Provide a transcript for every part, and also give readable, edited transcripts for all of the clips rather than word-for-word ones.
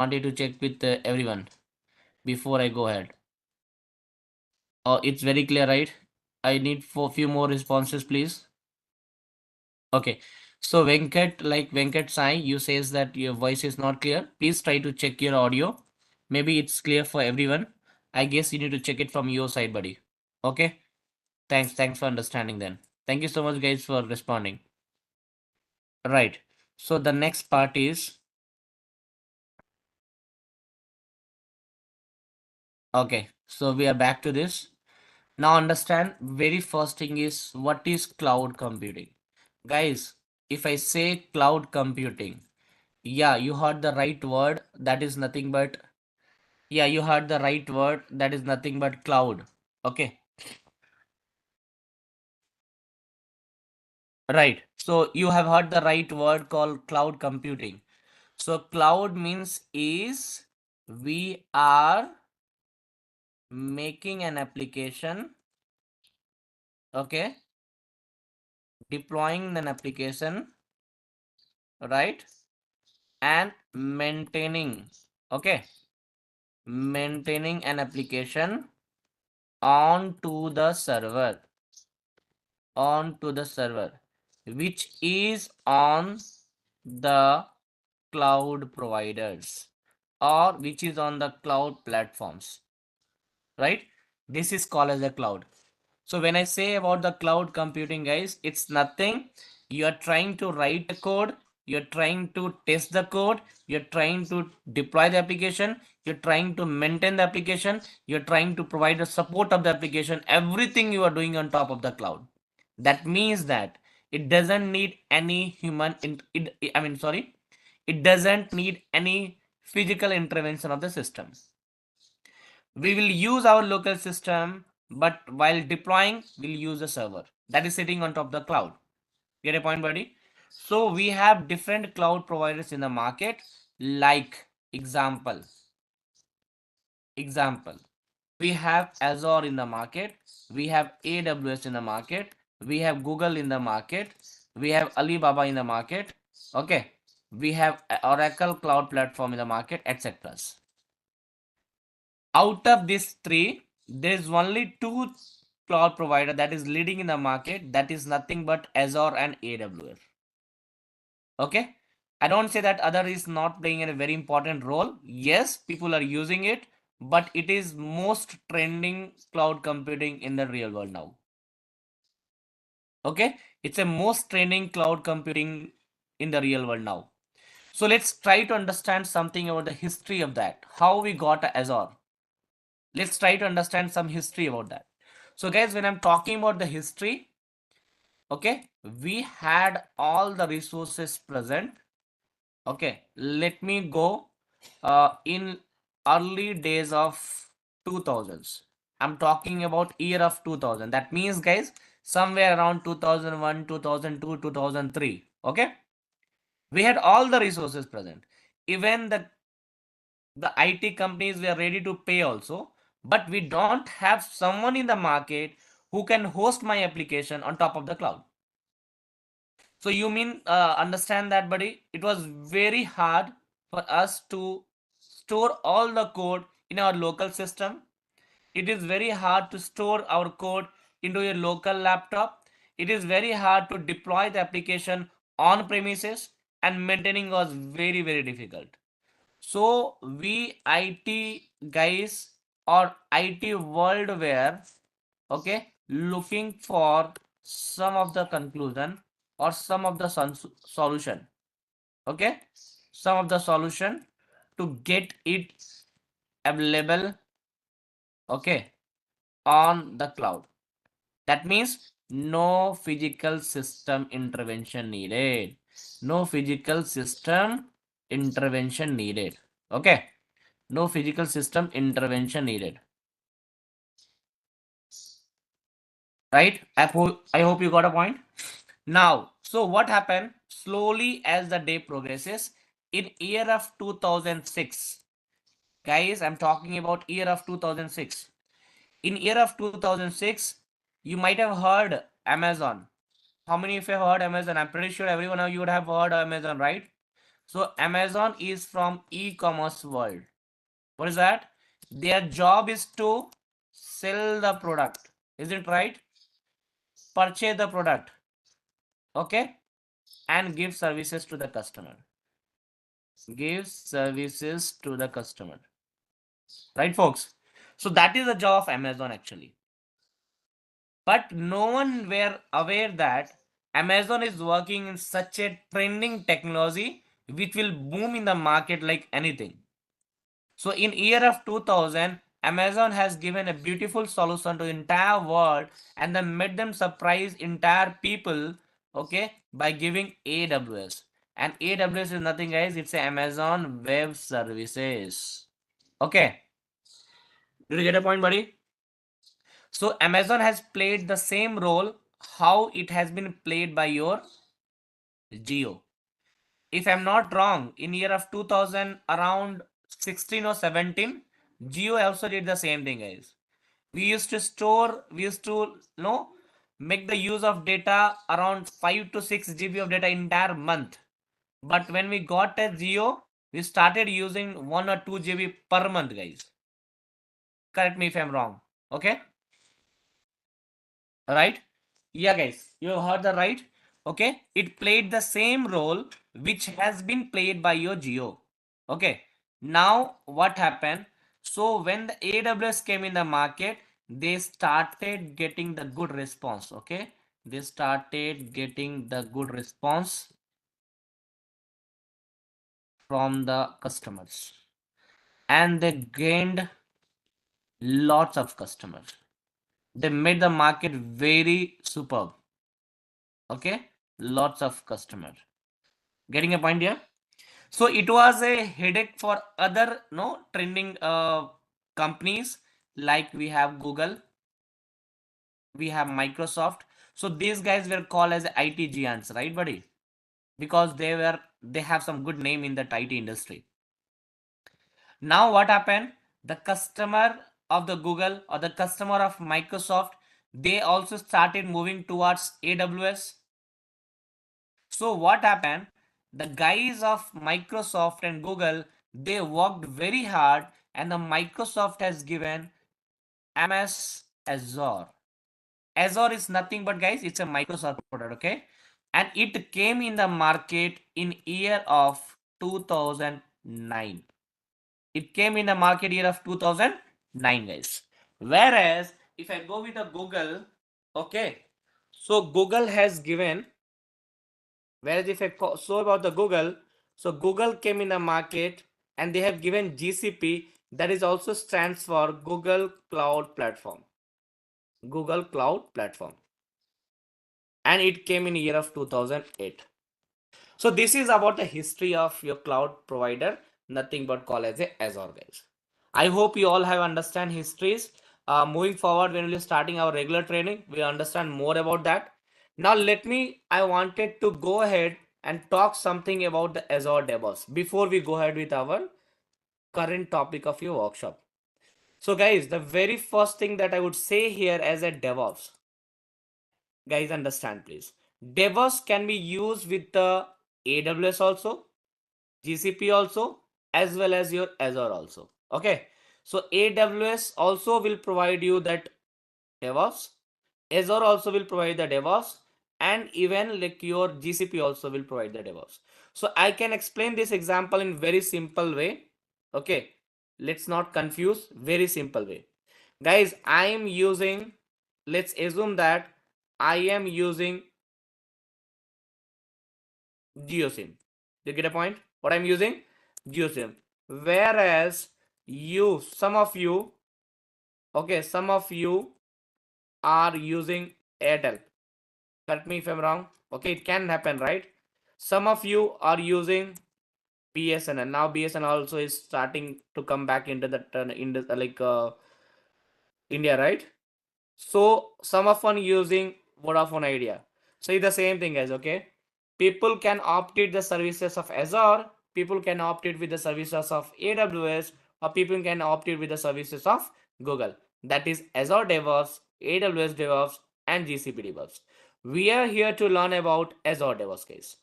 wanted to check with everyone before I go ahead. Oh, it's very clear, right? I need for few more responses, please. Okay. So Venkat, like Venkat Sai, you says that your voice is not clear. Please try to check your audio. Maybe it's clear for everyone. I guess you need to check it from your side, buddy. Okay. Thanks for understanding then. Thank you so much, guys, for responding. Right. So the next part is okay. So we are back to this. Now understand very first thing is what is cloud computing. Guys, if I say cloud computing, yeah, you heard the right word. That is nothing but yeah, you heard the right word. That is nothing but cloud. Okay. Right. So you have heard the right word called cloud computing. So cloud means is we are making an application, okay, deploying an application, right, and maintaining, okay, maintaining an application onto the server, which is on the cloud providers or which is on the cloud platforms, right? This is called as a cloud. So when I say about the cloud computing, guys, it's nothing. You are trying to write a code, you're trying to test the code, you're trying to deploy the application, you're trying to maintain the application, you're trying to provide the support of the application, everything you are doing on top of the cloud. That means that it doesn't need any it doesn't need any physical intervention of the system. We will use our local system, but while deploying, we'll use a server that is sitting on top of the cloud. Get a point, buddy? So we have different cloud providers in the market, like example. We have Azure in the market, we have AWS in the market, we have Google in the market, we have Alibaba in the market, okay, we have Oracle Cloud Platform in the market, etc. Out of these three, there is only two cloud provider that is leading in the market. That is nothing but Azure and AWS. Okay. I don't say that other is not playing a very important role. Yes, people are using it, but it is most trending cloud computing in the real world now. Okay. It's a most trending cloud computing in the real world now. So let's try to understand something about the history of that. How we got Azure. Let's try to understand some history about that. So guys, when I'm talking about the history, okay, we had all the resources present. Okay, let me go in early days of 2000s. I'm talking about year of 2000. That means guys, somewhere around 2001, 2002, 2003. Okay, we had all the resources present. Even the IT companies were ready to pay also, but we don't have someone in the market who can host my application on top of the cloud. So you mean understand that, buddy? It was very hard for us to store all the code in our local system. It is very hard to store our code into your local laptop. It is very hard to deploy the application on premises, and maintaining was very difficult. So we IT guys or IT world were okay looking for some of the conclusion or some of the solution. Okay, some of the solution to get it available. Okay, on the cloud. That means no physical system intervention needed. No physical system intervention needed. Okay. No physical system intervention needed. Right? I hope you got a point. Now, so what happened? Slowly as the day progresses, in year of 2006, guys, I'm talking about year of 2006. In year of 2006, you might have heard Amazon. How many of you have heard Amazon? I'm pretty sure everyone of you would have heard Amazon, right? So Amazon is from e-commerce world. What is that? Their job is to sell the product. Is it right? Purchase the product. Okay? And give services to the customer. Give services to the customer. Right, folks? So that is the job of Amazon actually. But no one were aware that Amazon is working in such a trending technology which will boom in the market like anything. So in year of 2000, Amazon has given a beautiful solution to entire world and then made them surprise entire people, okay, by giving AWS. And AWS is nothing guys, it's a Amazon Web Services. Okay, did you get a point, buddy? So Amazon has played the same role how it has been played by your Geo. If I'm not wrong, in year of 2000, around 16 or 17, Geo also did the same thing, guys. We used to make the use of data around 5 to 6 GB of data entire month. But when we got a Geo, we started using 1 or 2 GB per month, guys. Correct me if I'm wrong. Okay? Right? Yeah, guys, you heard the right. Okay, it played the same role which has been played by your Geo. Okay, now what happened? So when the AWS came in the market, they started getting the good response. Okay, they started getting the good response from the customers, and they gained lots of customers. They made the market very superb. Okay, lots of customers. Getting a point here? So it was a headache for other no trending companies, like we have Google, we have Microsoft. So these guys were called as IT giants, right, buddy? Because they have some good name in that IT industry. Now what happened? The customer of the Google or the customer of Microsoft, they also started moving towards AWS. So what happened? The guys of Microsoft and Google, they worked very hard, and the Microsoft has given MS Azure. Azure is nothing but guys, it's a Microsoft product, okay? And it came in the market in year of 2009. It came in the market year of 2009, guys. Whereas if I go with the Google, okay, so Google has given. Whereas if I show about the Google, so Google came in the market and they have given GCP, that is also stands for Google Cloud Platform. Google Cloud Platform. And it came in year of 2008. So this is about the history of your cloud provider, nothing but call as a Azure, guys. I hope you all have understand histories. Moving forward, when we're starting our regular training, we understand more about that. Now I wanted to go ahead and talk something about the Azure DevOps before we go ahead with our current topic of your workshop. So guys, the very first thing that I would say here as a DevOps, guys, understand please. DevOps can be used with the AWS also, GCP also, as well as your Azure also. Okay, so AWS also will provide you that DevOps. Azure also will provide the DevOps, and even like your GCP also will provide the DevOps. So I can explain this example in very simple way. Okay, let's not confuse. Very simple way, guys. I am using. Let's assume that I am using GeoSim. You get a point? What I'm using? GeoSim. Whereas some of you, okay, some of you are using Airtel. Correct me if I'm wrong. Okay, it can happen, right? Some of you are using BSNL. Now BSNL also is starting to come back into the India, right? So some of one using Vodafone Idea. So it's the same thing, guys. Okay, people can opt it the services of Azure. People can opt it with the services of AWS, or people can opt it with the services of Google. That is Azure DevOps, AWS DevOps, and GCP DevOps. We are here to learn about Azure DevOps, guys.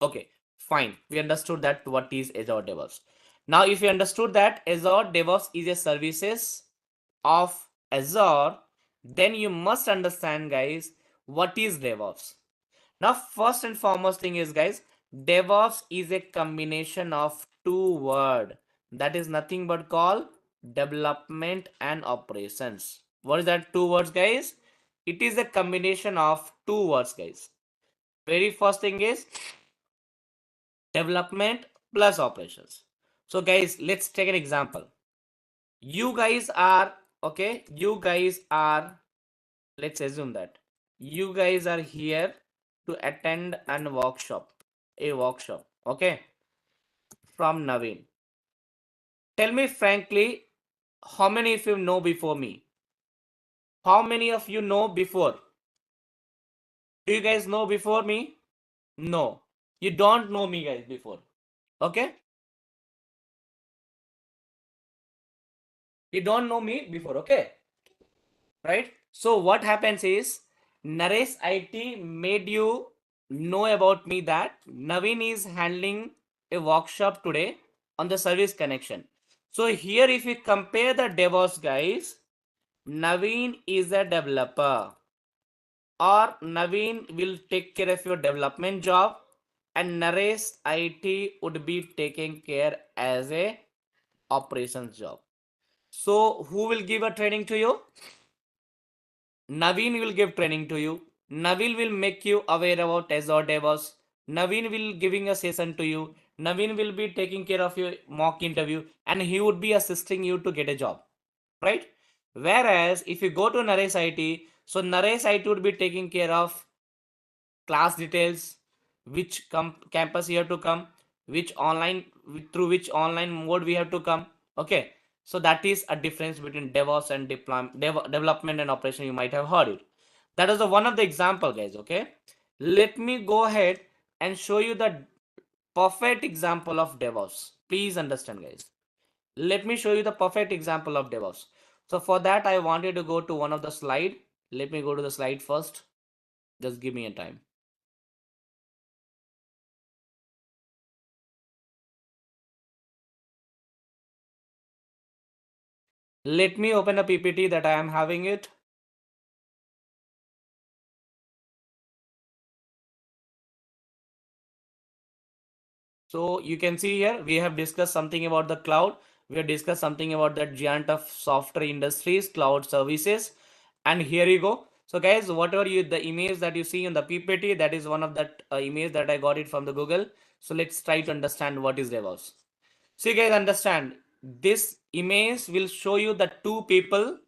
Okay, Fine. We understood that what is Azure DevOps. Now, if you understood that Azure DevOps is a services of Azure, then you must understand, guys, what is DevOps. Now, first and foremost thing is, guys, DevOps is a combination of two words. That is nothing but called development and operations. What is that two words, guys? It is a combination of two words, guys. Very first thing is development plus operations. So, guys, let's take an example. You guys are, okay, you guys are, let's assume that you guys are here to attend a workshop, okay, from Naveen. Tell me frankly, how many of you know before me? How many of you know before? Do you guys know before me? No. You don't know me, guys, before. Okay? You don't know me before, okay? Right? So what happens is Naresh IT made you know about me that Naveen is handling a workshop today on the service connection. So here if we compare the DevOps guys, Naveen is a developer, or Naveen will take care of your development job, and Naresh IT would be taking care as a operations job. So who will give a training to you? Naveen will give training to you. Naveen will make you aware about Azure DevOps. Naveen will giving a session to you. Naveen will be taking care of your mock interview, and he would be assisting you to get a job, right? Whereas if you go to Naresh IT, so Naresh IT would be taking care of class details, which campus you have to come, which online, through which online mode we have to come. Okay, so that is a difference between DevOps and development and operation. You might have heard it. That is one of the example, guys. Okay, let me go ahead and show you the perfect example of DevOps. Please understand, guys. Let me show you the perfect example of DevOps. So for that, I wanted to go to one of the slide. Let me go to the slide first. Just give me a time. Let me open a PPT that I am having it. So you can see here, we have discussed something about the cloud. We have discussed something about that giant of software industries, cloud services. And here you go. So guys, whatever the image that you see in the PPT, that is one of that image that I got it from the Google. So let's try to understand what is DevOps. So you guys understand, this image will show you the two people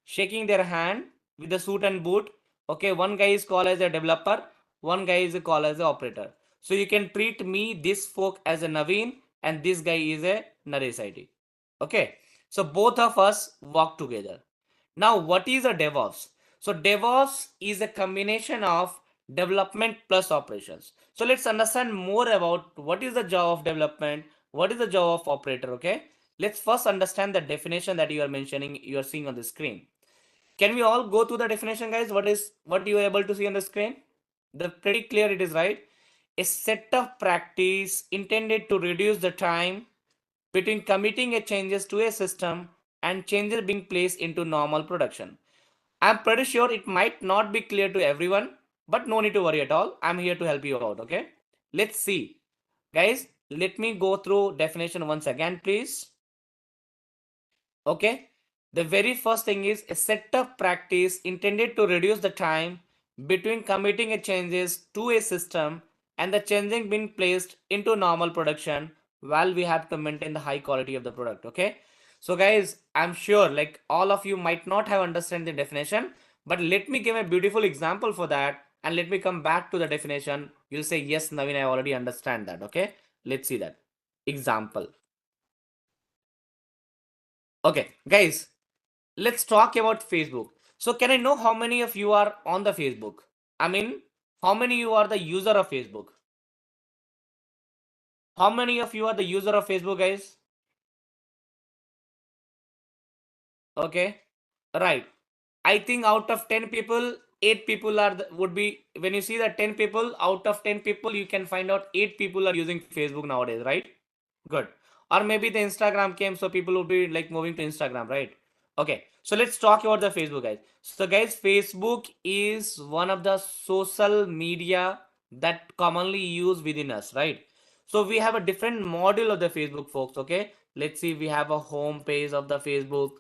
shaking their hand with the suit and boot. Okay, one guy is called as a developer, one guy is called as an operator. So you can treat me, this folk, as a Naveen, and this guy is a Naresh IT. Okay, so both of us work together. Now, what is a DevOps? So DevOps is a combination of development plus operations. So let's understand more about what is the job of development, what is the job of operator. Okay, let's first understand the definition that you are mentioning, you are seeing on the screen. Can we all go through the definition, guys? What you are able to see on the screen? The pretty clear it is, right? A set of practice intended to reduce the time between committing a changes to a system and changes being placed into normal production. I'm pretty sure it might not be clear to everyone, but no need to worry at all. I'm here to help you out, okay? Let's see. Guys, let me go through definition once again, please. Okay, the very first thing is a set of practice intended to reduce the time between committing a changes to a system and the changing being placed into normal production while we have to maintain the high quality of the product. Okay, so guys, I'm sure like all of you might not have understand the definition, but let me give a beautiful example for that, and let me come back to the definition. You'll say, yes, Naveen, I already understand that. Okay, let's see that example. Okay, guys, let's talk about Facebook. So can I know how many of you are on the Facebook? I mean, how many you are the user of Facebook? How many of you are the user of Facebook, guys? Okay, right. I think out of 10 people, 8 people are would be, when you see the 10 people, out of 10 people you can find out 8 people are using Facebook nowadays, right? Good. Or maybe the Instagram came, so people would be like moving to Instagram, right? Okay, so let's talk about the Facebook, guys. So guys, Facebook is one of the social media that commonly used within us, right? So we have a different module of the Facebook, folks. Okay, let's see, we have a home page of the Facebook,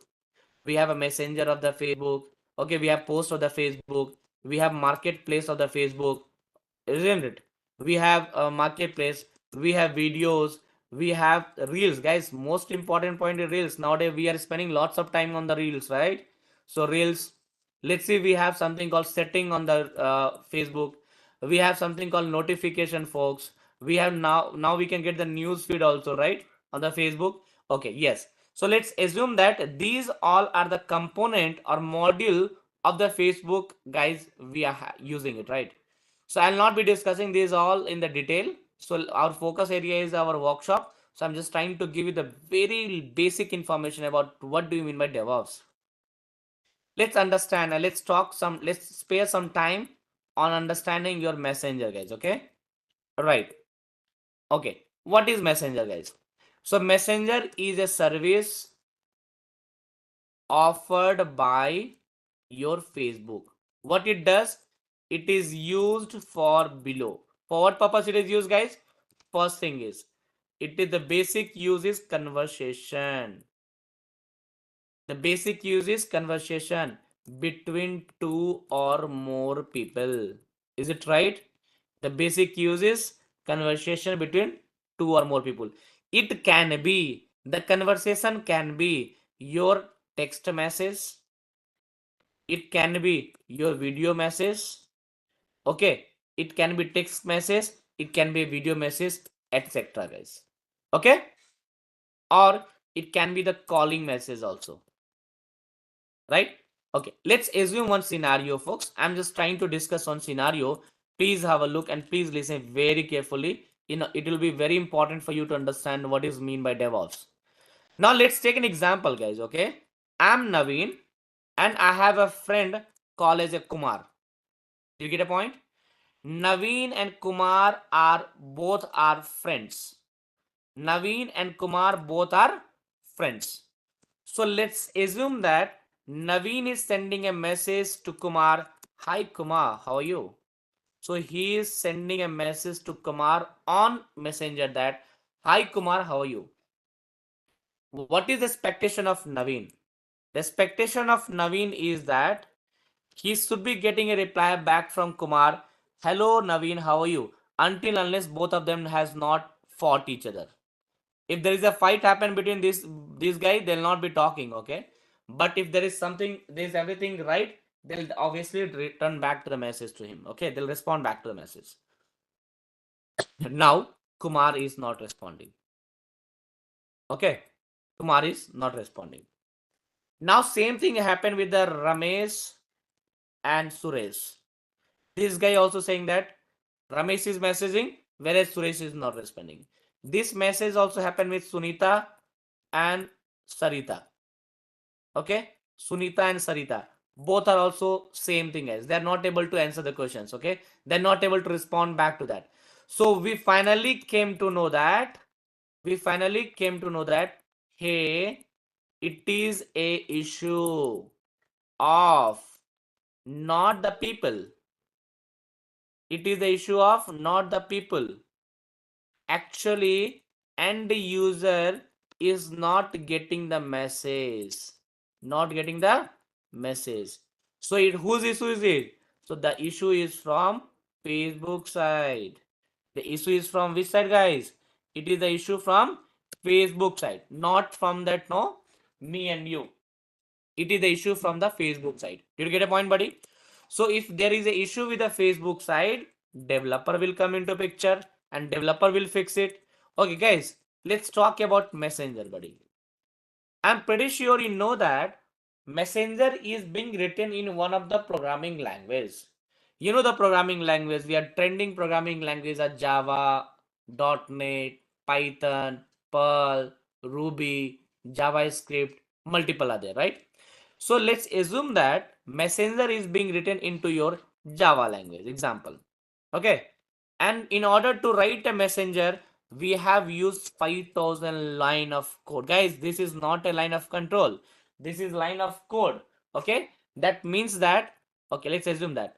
we have a messenger of the Facebook, okay, we have post of the Facebook, we have marketplace of the Facebook, isn't it? We have a marketplace, we have videos, we have reels, guys. Most important point is reels. Nowadays we are spending lots of time on the reels, right? So reels, let's see, we have something called setting on the Facebook, we have something called notification, folks. We have now we can get the news feed also, right, on the Facebook. Okay, yes. So let's assume that these all are the component or module of the Facebook, guys. We are using it, right? So I'll not be discussing these all in the detail. So our focus area is our workshop. So I'm just trying to give you the very basic information about what do you mean by DevOps. Let's understand and let's spare some time on understanding your messenger, guys. Okay. Right. Okay. What is messenger, guys? So messenger is a service offered by your Facebook. What it does, it is used for below. For what purpose it is used, guys? First thing is, it is the basic use is conversation. The basic use is conversation between two or more people. Is it right? The basic use is conversation between two or more people. It can be, the conversation can be your text message, it can be your video message, okay, it can be text message, it can be video message, etc., guys. Okay, or it can be the calling message also, right? Okay, let's assume one scenario, folks. I'm just trying to discuss one scenario. Please have a look and please listen very carefully. You know, it will be very important for you to understand what is mean by DevOps. Now let's take an example, guys. Okay, I'm Naveen and I have a friend called as a Kumar. You get a point? Naveen and Kumar are both our friends. Naveen and Kumar both are friends. So let's assume that Naveen is sending a message to Kumar. Hi Kumar, how are you? So he is sending a message to Kumar on Messenger that, hi Kumar, how are you? What is the expectation of Naveen? The expectation of Naveen is that he should be getting a reply back from Kumar. Hello Naveen, how are you? Until unless both of them has not fought each other. If there is a fight happen between these guys, they'll not be talking, okay? But if there is something, there is everything right, they'll obviously return back to the message to him. Okay, they'll respond back to the message. Now Kumar is not responding. Okay, Kumar is not responding. Now same thing happened with the Ramesh and Suresh. This guy also saying that Ramesh is messaging, whereas Suresh is not responding. This message also happened with Sunita and Sarita. Okay, Sunita and Sarita both are also same thing, as they're not able to answer the questions. Okay, they're not able to respond back to that. So we finally came to know that hey, it is a issue of not the people. It is the issue of not the people. Actually, end user is not getting the message. Not getting the message. So whose issue is it? So the issue is from Facebook side. The issue is from which side, guys? It is the issue from Facebook side, not from that, no, me and you. It is the issue from the Facebook side. Did you get a point, buddy? So if there is a issue with the Facebook side, developer will come into picture and developer will fix it. Okay, guys, let's talk about Messenger, buddy. I'm pretty sure you know that Messenger is being written in one of the programming languages. You know the programming language. We are trending programming languages are Java, .NET, Python, Perl, Ruby, JavaScript, multiple are there, right? So let's assume that messenger is being written into your Java language, example. Okay. And in order to write a messenger, we have used 5000 line of code. Guys, this is not a line of control. This is line of code. Okay. That means that, okay, let's assume that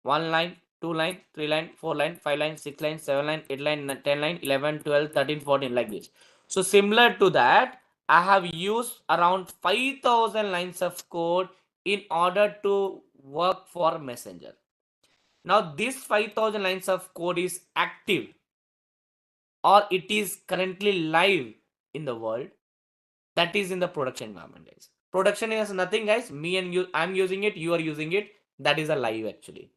1 line, 2 line, 3 line, 4 line, 5 line, 6 line, 7 line, 8 line, 10 line, 11, 12, 13, 14, like this. So similar to that, I have used around 5000 lines of code in order to work for Messenger. Now this 5000 lines of code is active, or it is currently live in the world. That is in the production environment, guys. Production is nothing, guys. Me and you, I'm using it, you are using it. That is a live actually.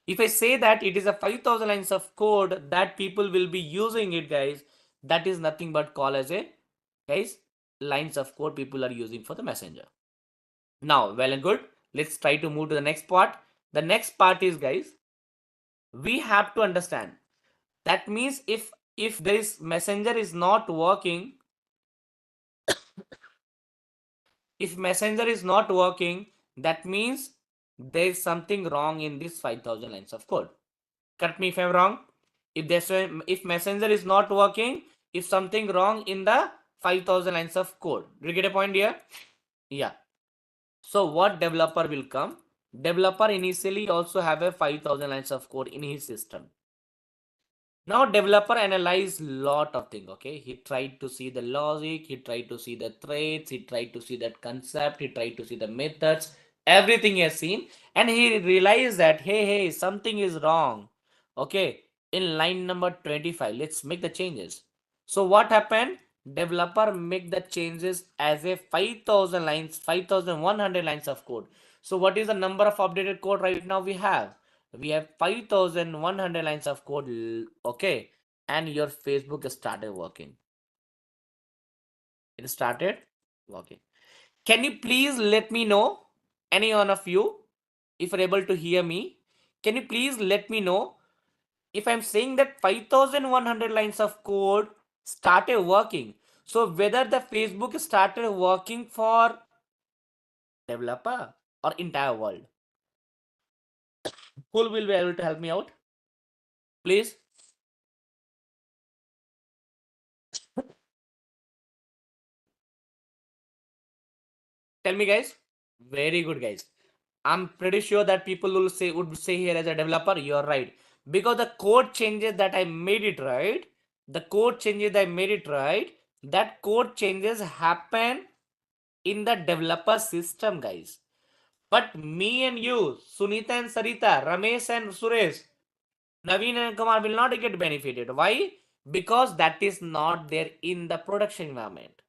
If I say that it is a 5000 lines of code that people will be using it, guys, that is nothing but call as a, guys, lines of code people are using for the messenger. Now, well and good. Let's try to move to the next part. The next part is, guys, we have to understand. That means if this messenger is not working, if messenger is not working, that means there is something wrong in this 5000 lines of code. Correct me if I'm wrong. If messenger is not working, if something wrong in the 5000 lines of code. Do you get a point here? Yeah. So what developer will come? Developer initially also have a 5000 lines of code in his system. Now developer analyze lot of things. Okay, he tried to see the logic, he tried to see the threads, he tried to see that concept, he tried to see the methods, everything he has seen, and he realized that hey, something is wrong. Okay, in line number 25, let's make the changes. So what happened? Developer make the changes as a 5000 lines, 5100 lines of code. So what is the number of updated code right now we have? We have 5100 lines of code. Okay, and your Facebook started working. It started working. Can you please let me know, any one of you, if you're able to hear me? Can you please let me know if I'm saying that 5100 lines of code started working? So whether the Facebook started working for developer or entire world? Who will be able to help me out? Please tell me, guys. Very good, guys. I'm pretty sure that people would say here as a developer, you're right. Because the code changes that I made it right. The code changes that I made it right. That code changes happen in the developer system, guys. But me and you, Sunita and Sarita, Ramesh and Suresh, Naveen and Kumar will not get benefited. Why? Because that is not there in the production environment.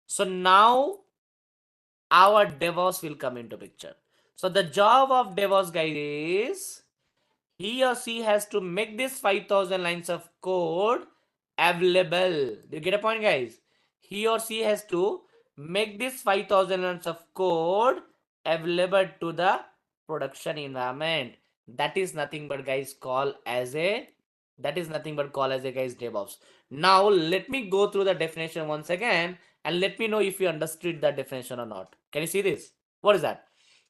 So now our DevOps will come into picture. So the job of DevOps, guys, is he or she has to make this 5000 lines of code available. Do you get a point, guys? He or she has to make this 5000 lines of code available to the production environment. That is nothing but, guys, call as a, that is nothing but call as a, guys, DevOps. Now let me go through the definition once again and let me know if you understood the definition or not. Can you see this? What is that?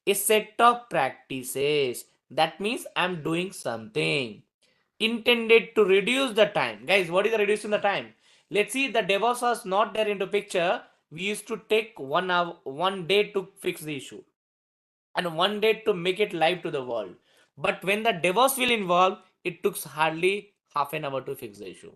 A set of practices. That means I'm doing something intended to reduce the time. Guys, what is the reducing the time? Let's see, the DevOps was not there into picture. We used to take 1 hour, 1 day to fix the issue and 1 day to make it live to the world. But when the DevOps will involve, it took hardly half an hour to fix the issue.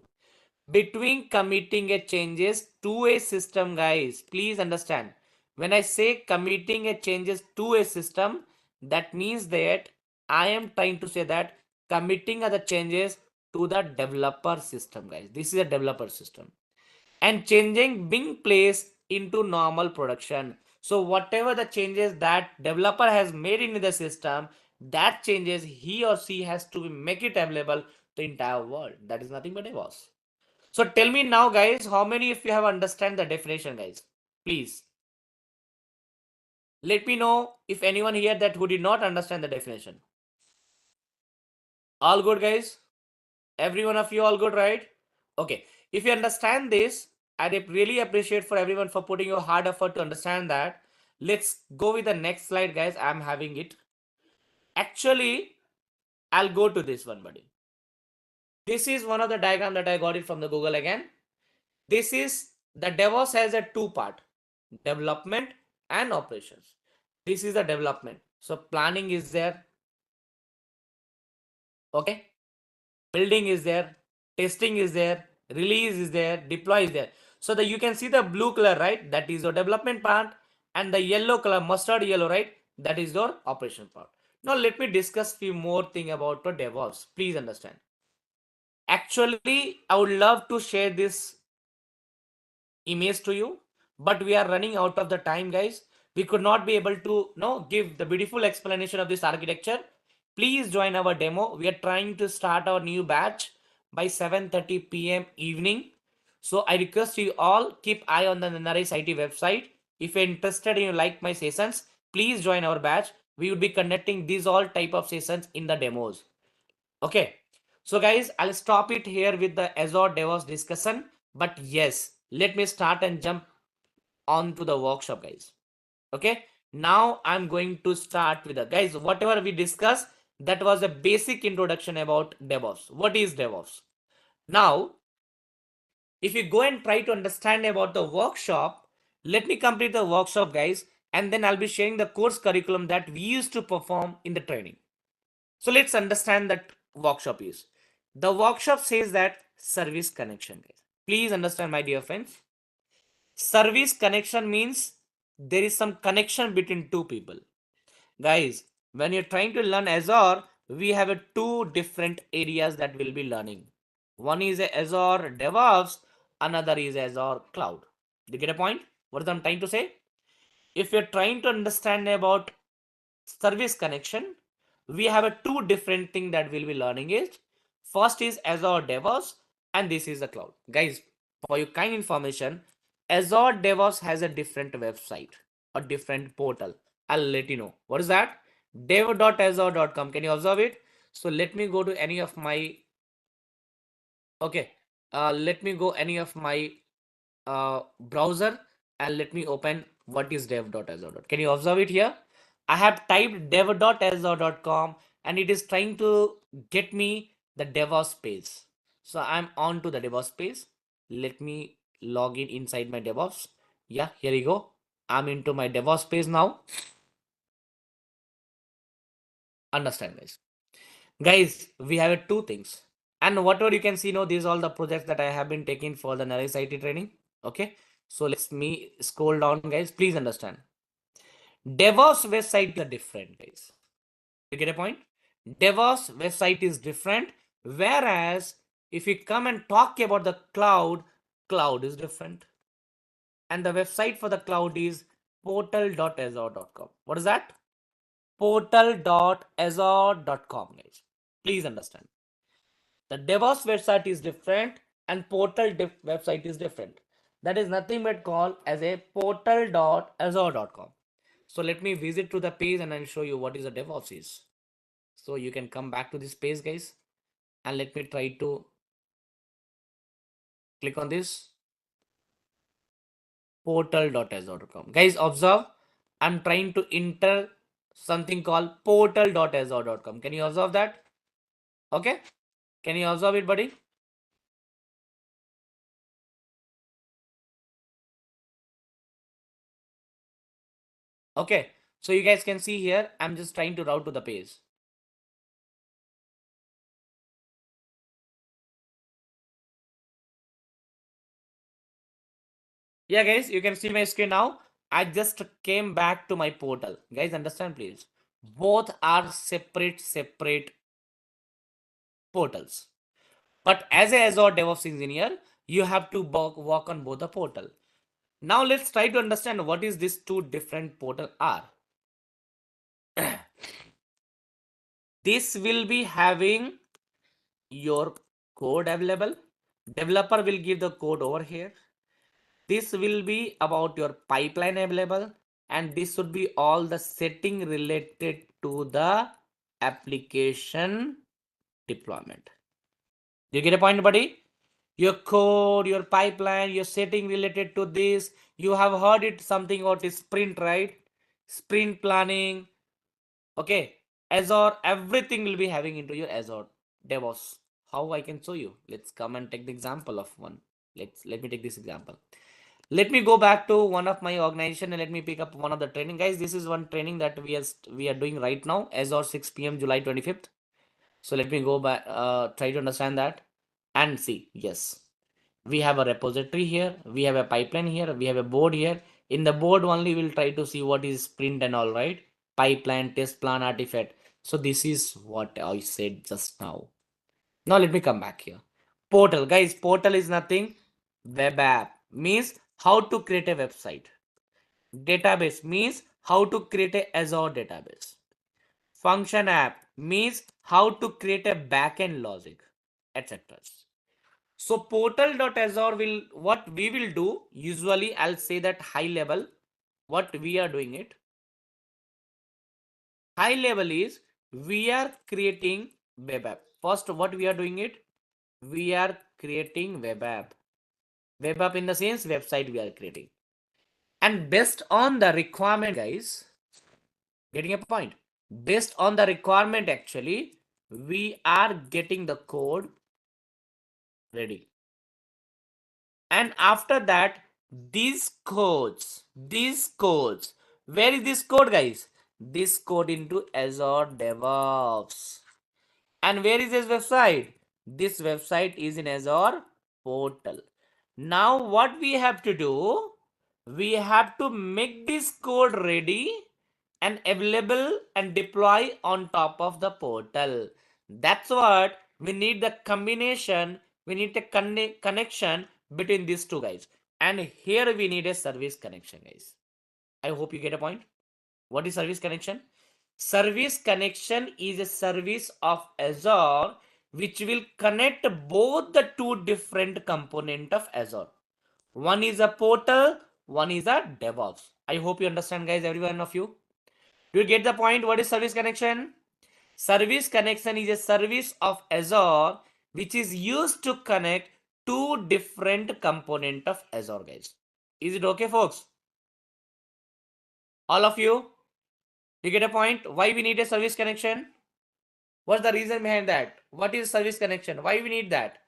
Between committing a changes to a system, guys, please understand. When I say committing a changes to a system, that means that I am trying to say that committing other changes to the developer system, guys. This is a developer system and changing being placed into normal production. So whatever the changes that developer has made in the system, that changes he or she has to make it available to the entire world. That is nothing but DevOps. So tell me now, guys, how many of you have understand the definition, guys? Please let me know if anyone here that who did not understand the definition. All good, guys? Every one of you all good, right? Okay. If you understand this, I'd really appreciate for everyone for putting your hard effort to understand that. Let's go with the next slide, guys. I'm having it. Actually, I'll go to this one, buddy. This is one of the diagram that I got it from the Google again. This is the DevOps has a two part, development and operations. This is the development. So planning is there. Okay. Building is there. Testing is there. Release is there. Deploy is there. So that you can see the blue color, right? That is your development part, and the yellow color, mustard yellow, right? That is your operation part. Now let me discuss few more thing about the DevOps. Please understand. Actually, I would love to share this image to you, but we are running out of the time, guys. We could not be able to give the beautiful explanation of this architecture. Please join our demo. We are trying to start our new batch by 7:30 p.m. evening. So I request you all keep eye on the Naresh IT website. If you're interested and you like my sessions, please join our batch. We would be conducting these all type of sessions in the demos. Okay. So guys, I'll stop it here with the Azure DevOps discussion. But yes, let me start and jump on to the workshop, guys. Okay. Now I'm going to start with the guys, whatever we discussed, that was a basic introduction about DevOps. What is DevOps? Now, if you go and try to understand about the workshop, let me complete the workshop, guys, and then I'll be sharing the course curriculum that we used to perform in the training. So let's understand that workshop is. The workshop says that service connection, guys. Please understand, my dear friends. Service connection means there is some connection between two people. Guys, when you're trying to learn Azure, we have two different areas that we'll be learning. One is Azure DevOps, another is Azure Cloud. Do you get a point? What I'm trying to say? If you're trying to understand about service connection, we have two different thing that we'll be learning is. First is Azure DevOps, and this is the cloud. Guys, for your kind information, Azure DevOps has a different website, a different portal. I'll let you know. What is that? dev.azure.com. Can you observe it? So let me go to any of my, okay, let me go any of my browser, and let me open what is dev.azure. Can you observe it here? I have typed dev.azure.com and it is trying to get me the DevOps page. So I'm on to the DevOps page. Let me log in inside my DevOps. Yeah, here you go. I'm into my DevOps page now. Understand, guys. Guys, we have two things. And whatever you can see now, these are all the projects that I have been taking for the Naresh IT training. Okay. So let's me scroll down, guys. Please understand. DevOps website are different, guys. You get a point? DevOps website is different. Whereas if we come and talk about the cloud, cloud is different. And the website for the cloud is portal.azure.com. What is that? Portal.azure.com, guys. Please understand. The DevOps website is different and portal website is different. That is nothing but called as a portal.azure.com. So let me visit to the page and I'll show you what is a DevOps is. So you can come back to this page, guys, and let me try to click on this portal.azure.com. Guys, observe, I'm trying to enter something called portal.azure.com. Can you observe that? Okay. Can you observe it, buddy? Okay. So you guys can see here, I'm just trying to route to the page. Yeah, guys, you can see my screen now. I just came back to my portal. Guys, understand, please. Both are separate portals. But as a Azure DevOps engineer, you have to work on both the portal. Now let's try to understand what is these two different portal are. This will be having your code available. Developer will give the code over here. This will be about your pipeline available, and this should be all the setting related to the application deployment. Do you get a point, buddy? Your code, your pipeline, your setting related to this. You have heard it something about sprint, right? sprint planning. Okay, Azure, everything will be having into your Azure DevOps. How I can show you? Let's come and take the example of one. Let me take this example. Let me go back to one of my organization and let me pick up one of the training, guys. This is one training that we are doing right now, Azure 6 p.m. July 25th. So let me go back, try to understand that and see. Yes, we have a repository here, we have a pipeline here, we have a board here. In the board only we'll try to see what is sprint and all, right? Pipeline, test plan, artifact. So this is what I said just now. Now let me come back here. Portal, guys, portal is nothing. Web app means how to create a website. Database means how to create a Azure database. Function app means how to create a backend logic, etc. So portal.azure will, what we will do, usually I'll say that high level, what we are doing it. High level is we are creating web app. First, what we are doing it, we are creating web app. Web app in the sense website we are creating. And based on the requirement, guys, getting a point. Based on the requirement, actually, we are getting the code ready. And after that, these codes, where is this code, guys? This code into Azure DevOps. And where is this website? This website is in Azure portal. Now what we have to do, we have to make this code ready and available and deploy on top of the portal. That's what we need, the combination, we need a connection between these two, guys. And here we need a service connection, guys. I hope you get a point. What is service connection? Service connection is a service of Azure which will connect both the two different component of Azure. One is a portal, one is a DevOps. I hope you understand, guys, every one of you. Do you get the point? What is service connection? Service connection is a service of Azure which is used to connect two different component of Azure, guys. Is it okay, folks? All of you? You get a point? Why we need a service connection? What's the reason behind that? What is service connection? Why we need that?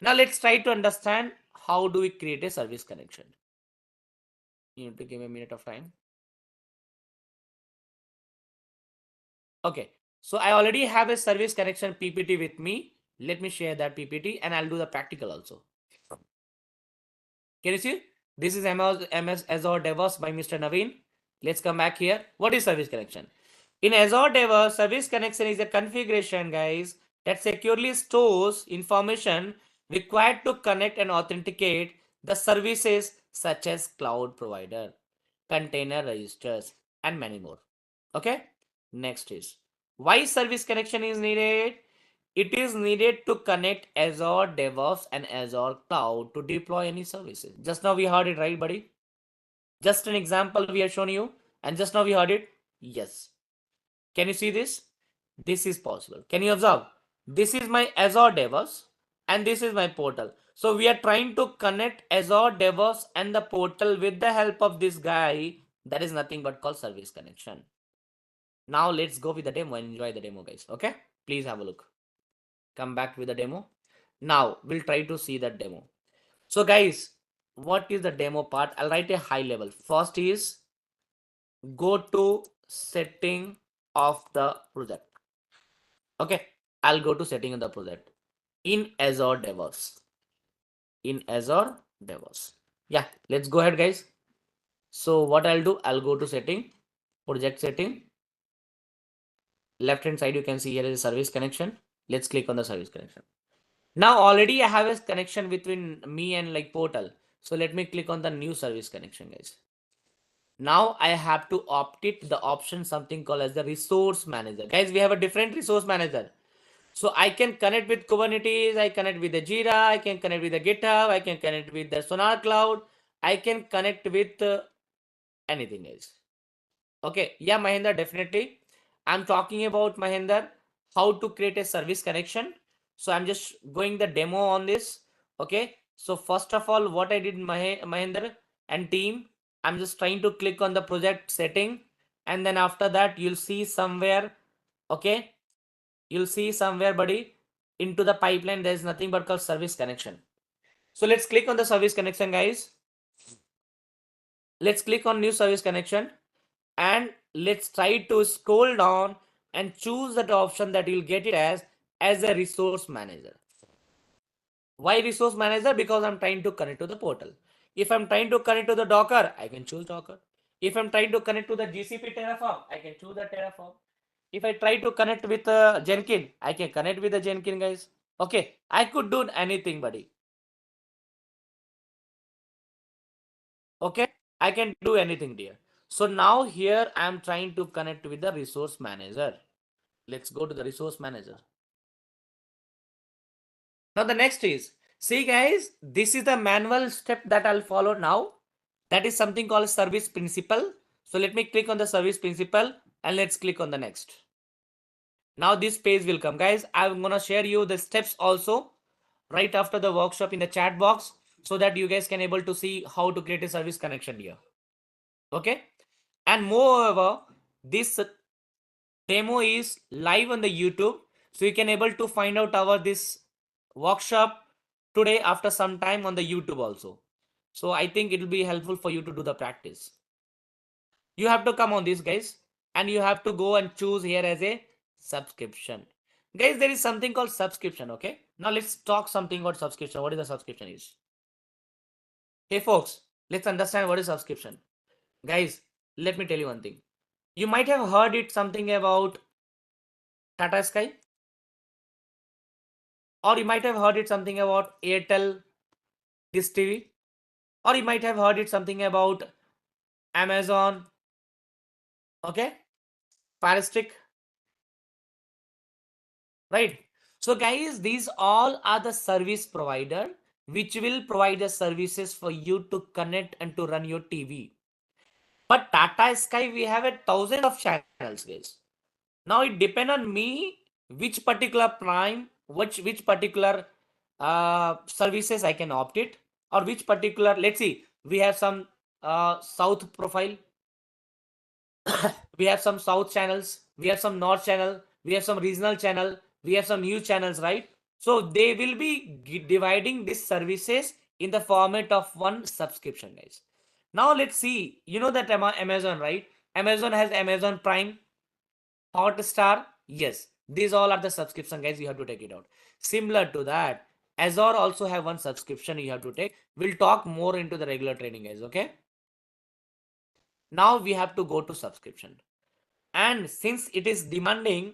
Now let's try to understand how do we create a service connection. You need to give me a minute of time. Okay, so I already have a service connection PPT with me. Let me share that PPT and I'll do the practical also. Can you see? This is MS Azure DevOps by Mr. Naveen. Let's come back here. What is service connection? In Azure DevOps, service connection is a configuration, guys, that securely stores information required to connect and authenticate the services such as cloud provider, container registers, and many more. Okay. Next is why service connection is needed. It is needed to connect Azure DevOps and Azure Cloud to deploy any services. Just now we heard it, right, buddy? Just an example we have shown you, and just now we heard it. Yes. Can you see this? This is possible. Can you observe? This is my Azure DevOps and this is my portal. So we are trying to connect Azure DevOps and the portal with the help of this guy. That is nothing but called service connection. Now let's go with the demo and enjoy the demo, guys. Okay? Please have a look. Come back with the demo. Now we'll try to see that demo. So guys, what is the demo part? I'll write a high level. First is go to setting of the project. Okay, I'll go to setting of the project in Azure DevOps. In Azure DevOps. Yeah, let's go ahead, guys. So what I'll do, I'll go to setting, project setting. Left hand side, you can see here is a service connection. Let's click on the service connection. Now already I have a connection between me and like portal. So let me click on the new service connection, guys. Now I have to opt it the option something called as the resource manager. Guys, we have a different resource manager. So I can connect with Kubernetes, I connect with the Jira, I can connect with the GitHub, I can connect with the Sonar Cloud, I can connect with anything else. Okay, yeah, Mahendra, definitely. I'm talking about, Mahendra, how to create a service connection. So I'm just going the demo on this. Okay, so first of all, what I did, Mahendra and team, I'm just trying to click on the project setting. and then after that you'll see somewhere, okay, you'll see somewhere, buddy, into the pipeline there's nothing but called service connection. So let's click on the service connection, guys. Let's click on new service connection, and let's try to scroll down and choose that option that you'll get it as a resource manager. Why resource manager? Because I'm trying to connect to the portal. If I'm trying to connect to the Docker, I can choose Docker. If I'm trying to connect to the GCP Terraform, I can choose the Terraform. If I try to connect with Jenkins, I can connect with the Jenkins, guys. Okay, I could do anything, buddy. Okay, I can do anything, dear. So now here I'm trying to connect with the resource manager. Let's go to the resource manager. Now the next is, see guys, this is the manual step that I'll follow now. That is something called service principal. So let me click on the service principal and let's click on the next. Now this page will come, guys. I'm gonna share you the steps also right after the workshop in the chat box, so that you guys can able to see how to create a service connection here. Okay, and moreover, this demo is live on the YouTube, so you can able to find out our this workshop today after some time on the YouTube also. So I think it will be helpful for you to do the practice. You have to come on this, guys, and you have to go and choose here as a subscription. Guys, there is something called subscription. Okay, now let's talk something about subscription. What is the subscription is? Hey folks, let's understand what is subscription. Guys, let me tell you one thing. You might have heard it something about Tata Sky, or you might have heard it something about Airtel Dish TV, or you might have heard it something about Amazon, okay, Fire Stick, right? So guys, these all are the service provider which will provide the services for you to connect and to run your TV. But Tata Sky, we have 1,000 of channels, guys. Now it depends on me which particular prime, which particular services I can opt it, or which particular, let's see, we have some south profile, we have some south channels, we have some north channel, we have some regional channel, we have some news channels, right? So they will be dividing these services in the format of one subscription, guys. Now let's see, you know that Amazon, right? Amazon has Amazon Prime, Hotstar, yes, these all are the subscription, guys. You have to take it out. Similar to that, Azure also have one subscription you have to take. We'll talk more into the regular training, guys. Okay. Now we have to go to subscription, and since it is demanding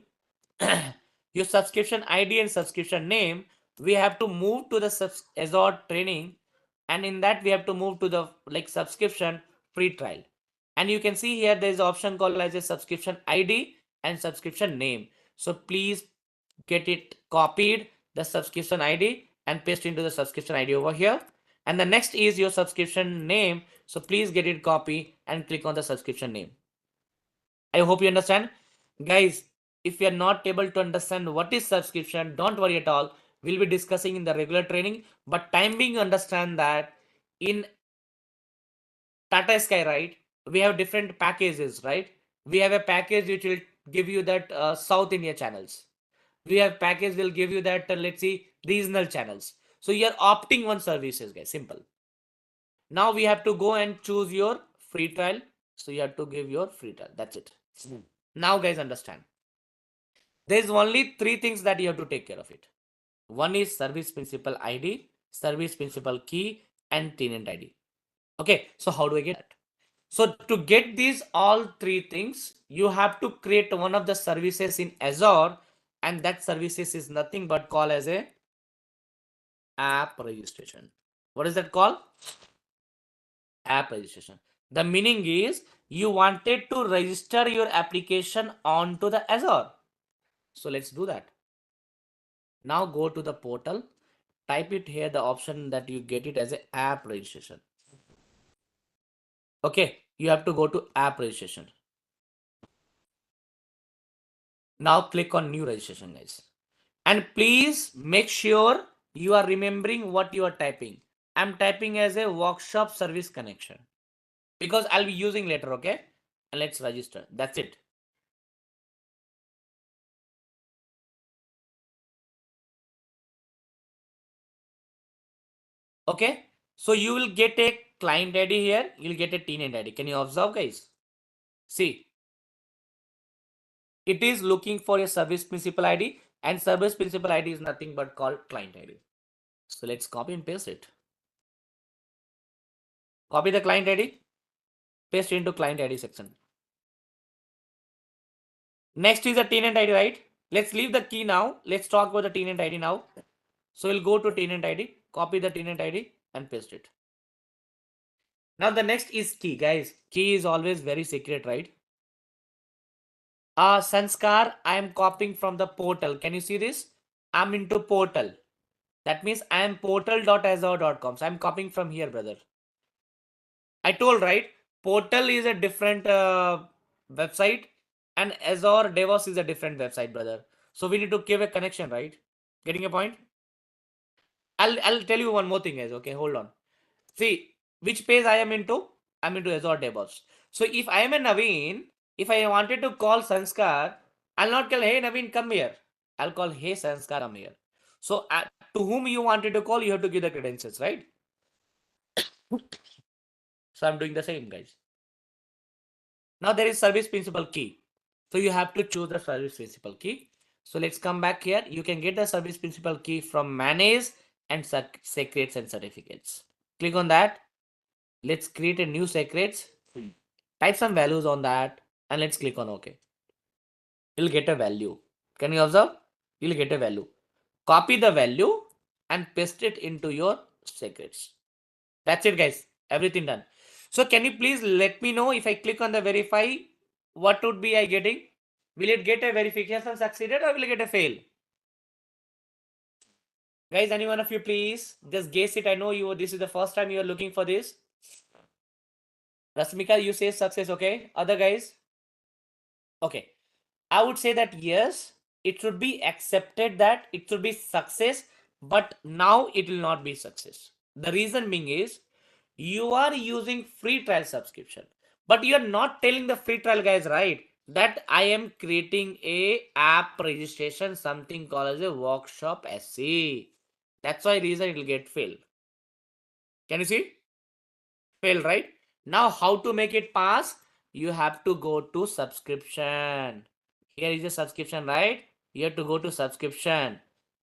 your subscription ID and subscription name, we have to move to the Azure training, and in that we have to move to the like subscription free trial. And you can see here there is an option called as a subscription ID and subscription name. So please get it copied, the subscription ID, and paste into the subscription ID over here. And the next is your subscription name. So please get it copy and click on the subscription name. I hope you understand. Guys, if you are not able to understand what is subscription, don't worry at all. We'll be discussing in the regular training. But time being, understand that in Tata Sky, right, we have different packages, right? We have a package which will give you that South India channels. We have package will give you that, let's see, regional channels. So you're opting one services, guys, simple. Now we have to go and choose your free trial. So you have to give your free trial. That's it. Now guys, understand. There's only three things that you have to take care of it. One is service principal ID, service principal key, and tenant ID. Okay, so how do I get that? So to get these all three things, you have to create one of the services in Azure, and that services is nothing but called as a app registration. What is that called? App registration. The meaning is you wanted to register your application onto the Azure. So let's do that. Now go to the portal, type it here, the option that you get it as a app registration. Okay, you have to go to app registration. Now click on new registration, guys. And please make sure you are remembering what you are typing. I'm typing as a workshop service connection because I'll be using later, okay? and let's register. That's it. Okay. So you will get a client ID here. You'll get a tenant ID. Can you observe, guys? See, it is looking for a service principal ID, and service principal ID is nothing but called client ID. So let's copy and paste it. Copy the client ID, paste into client ID section. Next is the tenant ID, right? Let's leave the key now. Let's talk about the tenant ID now. So we'll go to tenant ID, copy the tenant ID and paste it. Now the next is key, guys. Key is always very secret, right? Sanskar, I am copying from the portal. Can you see this? I'm into portal. That means I am portal.azure.com. So I'm copying from here, brother. I told, right? Portal is a different website and Azure DevOps is a different website, brother. So we need to give a connection, right? Getting a point? I'll tell you one more thing, guys. Okay, hold on. See, which page I am into? I'm into Azure DevOps. So if I am a Naveen, if I wanted to call Sanskar, I'll not call, hey Naveen, come here. I'll call, hey Sanskar, come here. So to whom you wanted to call, you have to give the credentials, right? So I'm doing the same, guys. Now there is service principal key. So you have to choose the service principal key. So let's come back here. You can get the service principal key from manage and secrets and certificates. Click on that. Let's create a new secrets. Type some values on that and let's click on OK. You'll get a value. Can you observe? You'll get a value. Copy the value and paste it into your secrets. That's it, guys. Everything done. So can you please let me know if I click on the verify, what would be I getting? Will it get a verification succeeded or will it get a fail? Guys, any one of you please just guess it. I know you. This is the first time you are looking for this. Rasmika, you say success. Okay. Other guys. Okay. I would say that yes, it should be accepted that it should be success, but now it will not be success. The reason being is you are using free trial subscription, but you are not telling the free trial guys, right? That I am creating a app registration, something called as a workshop SC. That's why reason it will get failed. Can you see? Fail, right? Now how to make it pass? You have to go to subscription. Here is a subscription, right? You have to go to subscription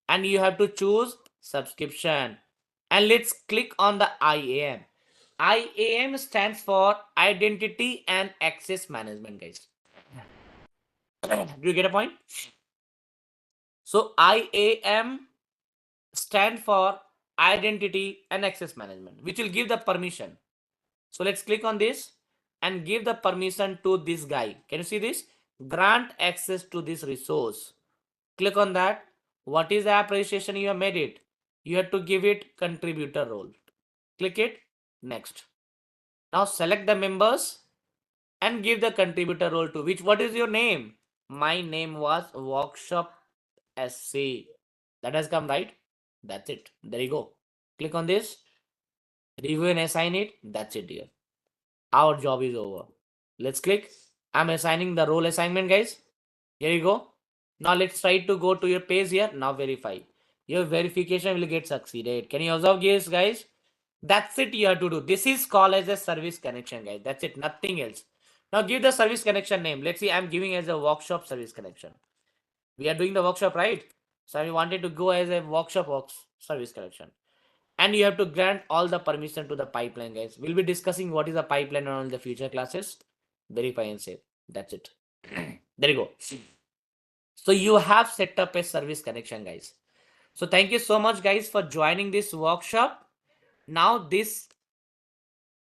and you have to choose subscription and let's click on the IAM. IAM stands for identity and access management, guys. Do you get a point? So IAM stand for identity and access management, which will give the permission. So let's click on this and give the permission to this guy. Can you see this? Grant access to this resource. Click on that. What is the app registration you have made it? You have to give it contributor role. Click it. Next. Now select the members and give the contributor role to which. What is your name? My name was Workshop SC. That has come, right? That's it. There you go. Click on this. Review and assign it. That's it, dear. Our job is over. Let's click. I'm assigning the role assignment, guys. Here you go. Now let's try to go to your page here. Now verify. Your verification will get succeeded. Can you observe this, guys? That's it you have to do. This is called as a service connection, guys. That's it. Nothing else. Now give the service connection name. Let's see. I'm giving as a workshop service connection. We are doing the workshop, right? So I wanted to go as a workshop service connection. And you have to grant all the permission to the pipeline, guys. We'll be discussing what is a pipeline on the future classes. Verify and save. That's it. There you go. So you have set up a service connection, guys. So thank you so much, guys, for joining this workshop. Now this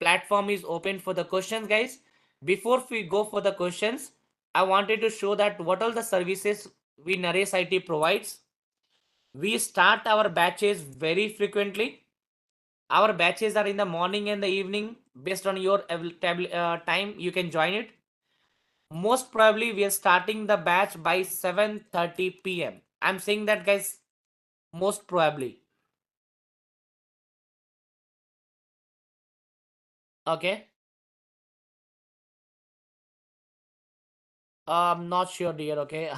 platform is open for the questions, guys. Before we go for the questions, I wanted to show that what all the services we Naresh IT provides. We start our batches very frequently. Our batches are in the morning and the evening. Based on your time, you can join it. Most probably, we are starting the batch by 7:30 p.m. I'm saying that, guys, most probably. Okay. I'm not sure, dear. Okay.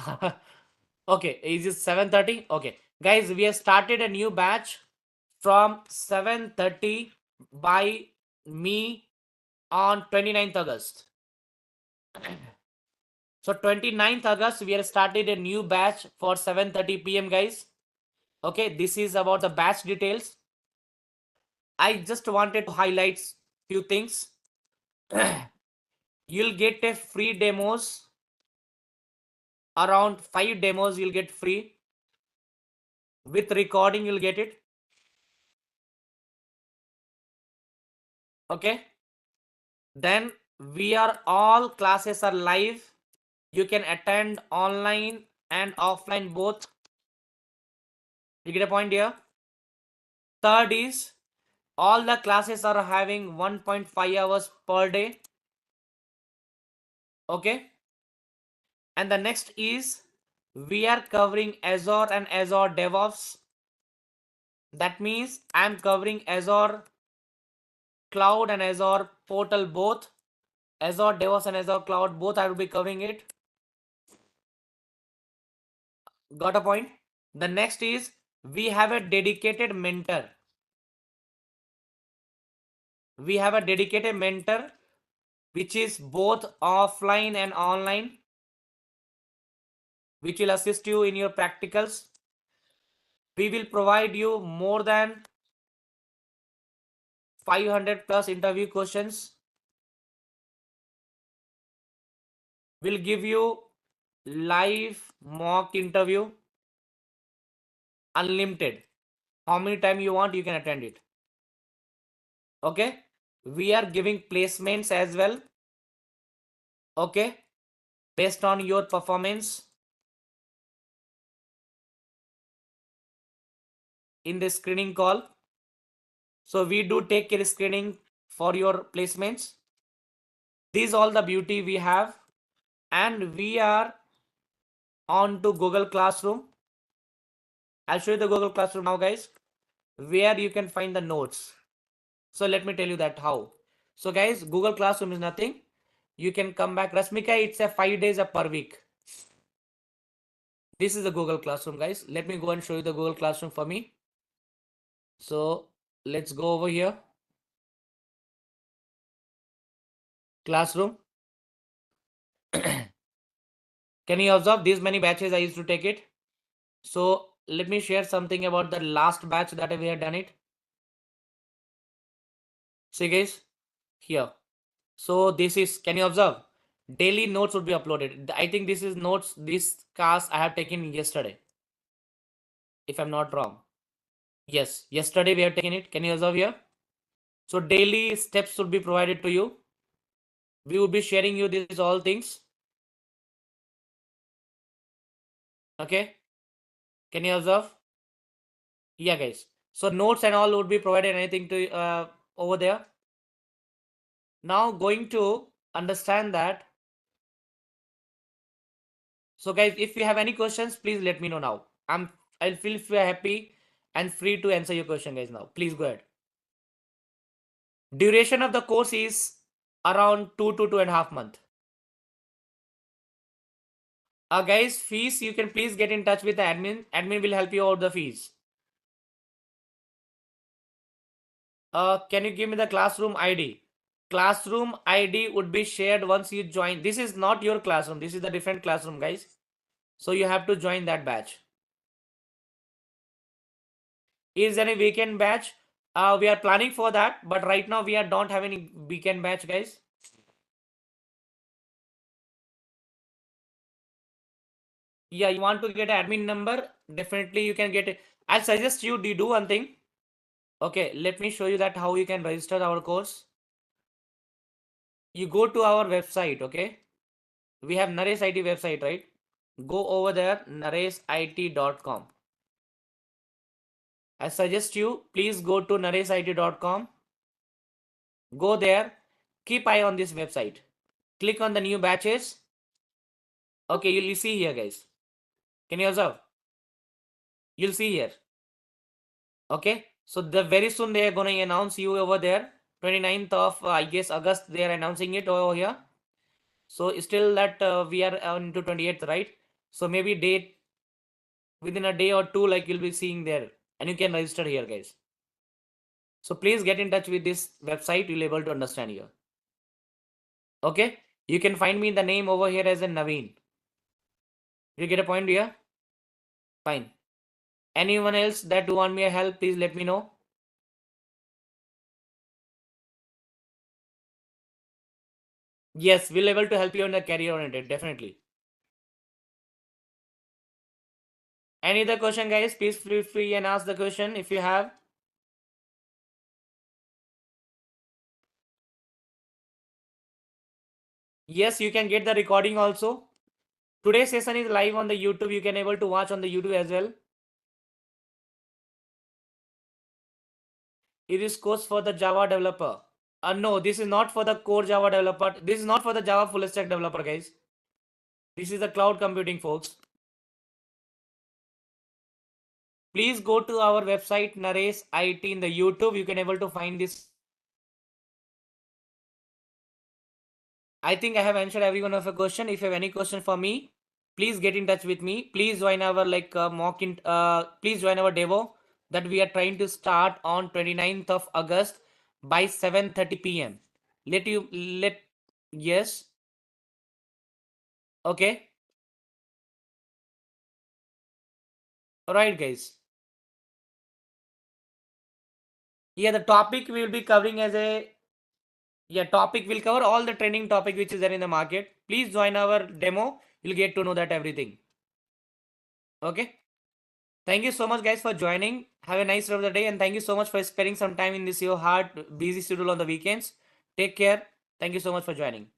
Okay. Is it 7:30? Okay. Guys, we have started a new batch from 7:30 by me on 29th August. So 29th August, we have started a new batch for 7:30 p.m. guys. Okay. This is about the batch details. I just wanted to highlight few things. You'll get a free demos, around 5 demos you'll get free. With recording you'll get it. Okay. Then we are all classes are live. You can attend online and offline both. You get a point here. Third is all the classes are having 1.5 hours per day. Okay. And the next is we are covering Azure and Azure DevOps. That means I'm covering Azure Cloud and Azure Portal both. Azure DevOps and Azure Cloud both I will be covering it. Got a point? The next is we have a dedicated mentor. We have a dedicated mentor which is both offline and online, which will assist you in your practicals. We will provide you more than 500 plus interview questions. We'll give you live mock interview, unlimited. How many time you want, you can attend it. Okay. We are giving placements as well. Okay. Based on your performance in the screening call. So we do take care screening for your placements. This is all the beauty we have. And we are on to Google Classroom. I'll show you the Google Classroom now, guys, where you can find the notes. So let me tell you that how. So guys, Google Classroom is nothing. You can come back. Rasmika, it's a 5 days per week. This is the Google Classroom, guys. Let me go and show you the Google Classroom for me. So let's go over here. Classroom. Can you observe these many batches I used to take it? So let me share something about the last batch that we have done it. See guys, here. So this is, can you observe? Daily notes would be uploaded. I think this is notes, this class I have taken yesterday, if I'm not wrong. Yes, yesterday we have taken it. Can you observe here? So daily steps would be provided to you. We would be sharing you these all things. Okay. Can you observe? Yeah, guys. So notes and all would be provided, anything to over there. Now going to understand that. So guys, if you have any questions, please let me know now. I'll feel happy and free to answer your question, guys. Now, please go ahead. Duration of the course is around 2 to 2.5 months. Guys, fees, you can please get in touch with the admin. Admin will help you out the fees. Can you give me the classroom ID? Classroom ID would be shared once you join. This is not your classroom. This is the different classroom, guys. So you have to join that batch. Is there any weekend batch? We are planning for that, but right now we don't have any weekend batch, guys. Yeah, you want to get an admin number? Definitely you can get it. I'll suggest you do one thing. Okay, let me show you that how you can register our course. You go to our website, okay? We have Naresh IT website, right? Go over there, nareshit.com. I suggest you please go to nareshit.com. Go there, keep eye on this website. Click on the new batches. Okay, you'll see here, guys. Can you observe? You'll see here. Okay, so the very soon they are going to announce you over there. 29th of I guess August they are announcing it over here. So still that we are on to 28th, right? So maybe date within a day or two, like you'll be seeing there, and you can register here, guys. So please get in touch with this website. You'll able to understand here. Okay, you can find me the name over here as a Naveen. You get a point here? Fine. Anyone else that want me a help, please let me know. Yes, we'll able to help you on the career oriented, definitely. Any other question, guys? Please feel free and ask the question if you have. Yes, you can get the recording also. Today's session is live on the YouTube. You can able to watch on the YouTube as well. It is course for the Java developer. No, this is not for the core Java developer. This is not for the Java full stack developer, guys. This is the cloud computing, folks. Please go to our website, Naresh IT in the YouTube. You can able to find this. I think I have answered every one of your question. If you have any question for me, please get in touch with me. Please join our please join our demo that we are trying to start on 29th of August by 7:30 p.m. Let yes. Okay. All right, guys. Yeah, the topic we will be covering as a topic will cover all the trending topic which is there in the market. Please join our demo. You'll get to know that everything. Okay. Thank you so much, guys, for joining. Have a nice rest of the day, and thank you so much for spending some time in this your hard busy schedule on the weekends. Take care. Thank you so much for joining.